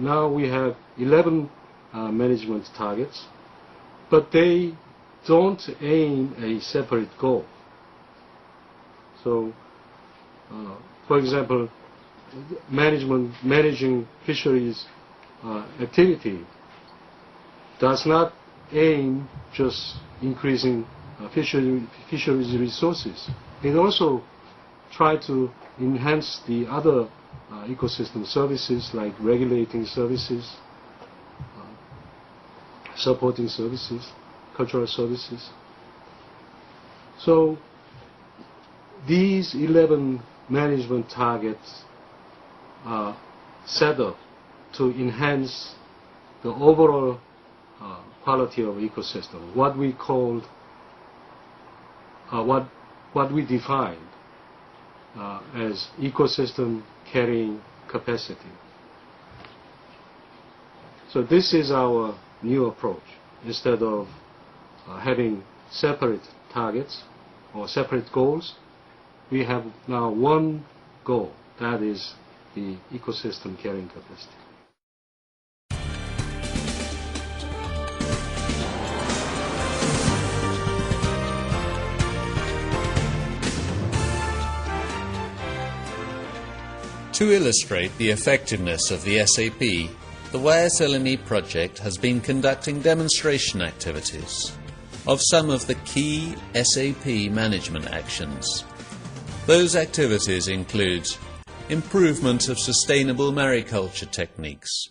Now we have 11 management targets, but they don't aim a separate goal. So, for example, managing fisheries activity does not aim just increasing fisheries resources. It also tries to enhance the other ecosystem services like regulating services, supporting services, cultural services. So these 11 management targets are set up to enhance the overall quality of ecosystem, what we called, what we defined as ecosystem carrying capacity. So this is our new approach. Instead of having separate targets or separate goals, we have now one goal, that is the ecosystem carrying capacity. To illustrate the effectiveness of the SAP, the yslme project has been conducting demonstration activities of some of the key SAP management actions. Those activities include improvement of sustainable mariculture techniques,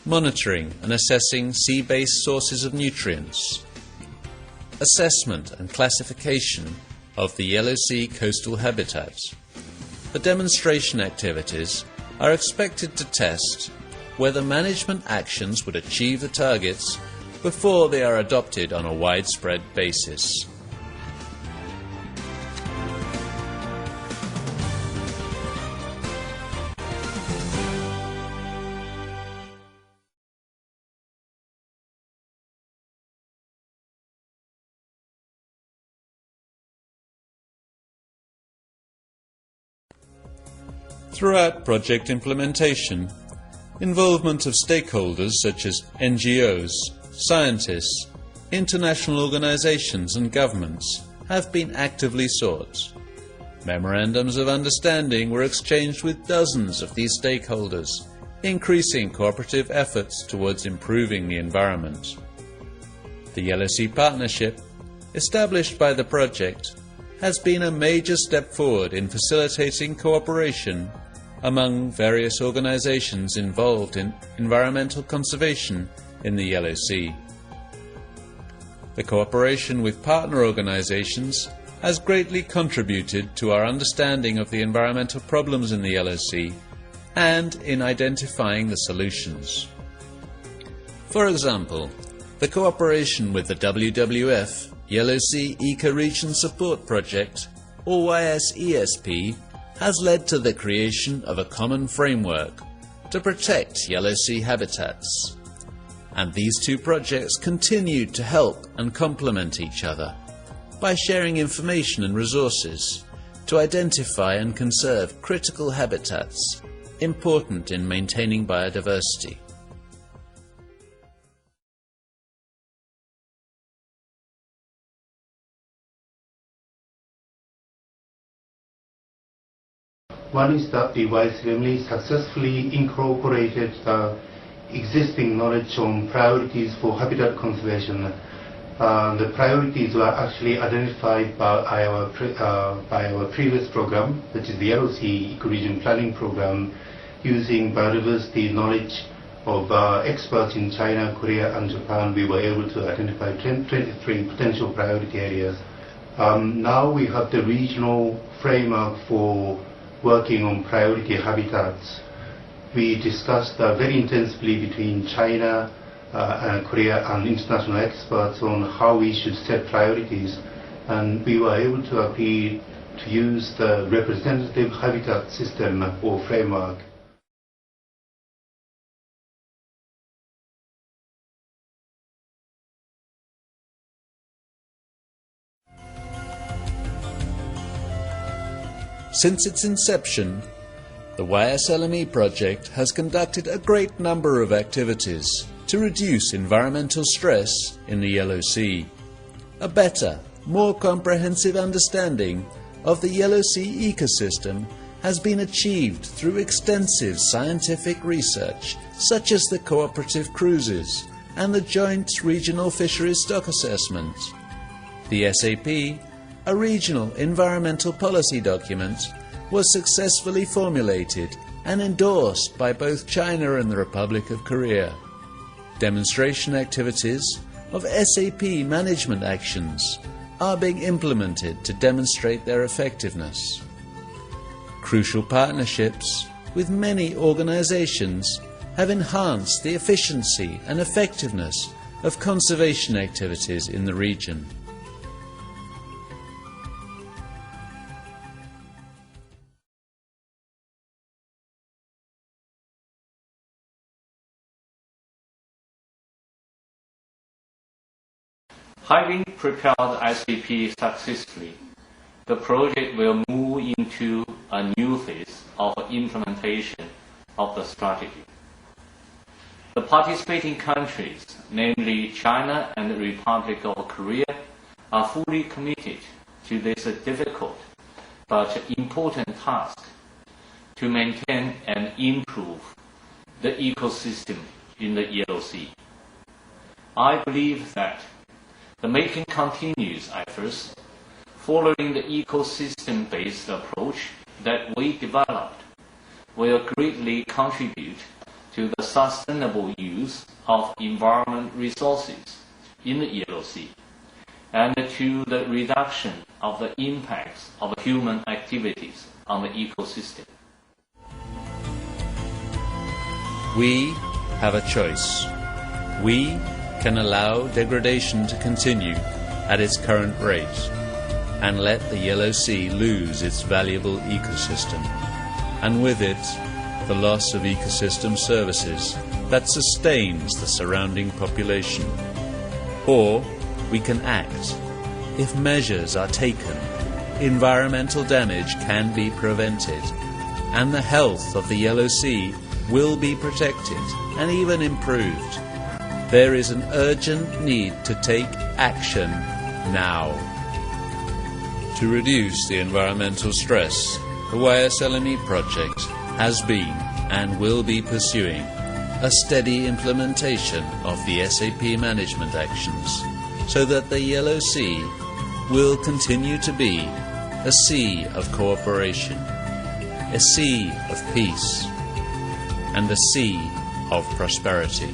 monitoring and assessing sea-based sources of nutrients, assessment and classification of the Yellow Sea coastal habitat. The demonstration activities are expected to test whether management actions would achieve the targets before they are adopted on a widespread basis. Throughout project implementation, involvement of stakeholders such as NGOs, scientists, international organizations and governments have been actively sought. Memorandums of understanding were exchanged with dozens of these stakeholders, increasing cooperative efforts towards improving the environment. The Yellow Sea Partnership, established by the project, has been a major step forward in facilitating cooperation among various organizations involved in environmental conservation in the Yellow Sea. The cooperation with partner organizations has greatly contributed to our understanding of the environmental problems in the Yellow Sea and in identifying the solutions. For example, the cooperation with the WWF Yellow Sea Ecoregion Support Project, or YSESP, has led to the creation of a common framework to protect Yellow Sea habitats. And these two projects continue to help and complement each other by sharing information and resources to identify and conserve critical habitats important in maintaining biodiversity. One is that the yslme successfully incorporated the existing knowledge on priorities for habitat conservation. The priorities were actually identified by our previous program, which is the Yellow Sea Ecoregion Planning Program, using biodiversity knowledge of experts in China, Korea and Japan. We were able to identify 23 potential priority areas. Now we have the regional framework for working on priority habitats. We discussed very intensively between China, Korea and international experts on how we should set priorities, and we were able to agree to use the representative habitat system or framework. Since its inception, The yslme project has conducted a great number of activities to reduce environmental stress in the Yellow Sea. A better, more comprehensive understanding of the Yellow Sea ecosystem has been achieved through extensive scientific research such as the cooperative cruises and the Joint Regional Fisheries Stock Assessment. The SAP, a regional environmental policy document, was successfully formulated and endorsed by both China and the Republic of Korea. Demonstration activities of SAP management actions are being implemented to demonstrate their effectiveness. Crucial partnerships with many organizations have enhanced the efficiency and effectiveness of conservation activities in the region. Having prepared SAP successfully, the project will move into a new phase of implementation of the strategy. The participating countries, namely China and the Republic of Korea, are fully committed to this difficult but important task to maintain and improve the ecosystem in the Yellow Sea. I believe that the making continuous efforts following the ecosystem-based approach that we developed will greatly contribute to the sustainable use of environment resources in the Yellow Sea and to the reduction of the impacts of human activities on the ecosystem. We have a choice. We can allow degradation to continue at its current rate and let the Yellow Sea lose its valuable ecosystem, and with it the loss of ecosystem services that sustains the surrounding population. Or we can act. If measures are taken, environmental damage can be prevented, and the health of the Yellow Sea will be protected and even improved. There is an urgent need to take action now. To reduce the environmental stress, the yslme project has been and will be pursuing a steady implementation of the SAP management actions so that the Yellow Sea will continue to be a sea of cooperation, a sea of peace, and a sea of prosperity.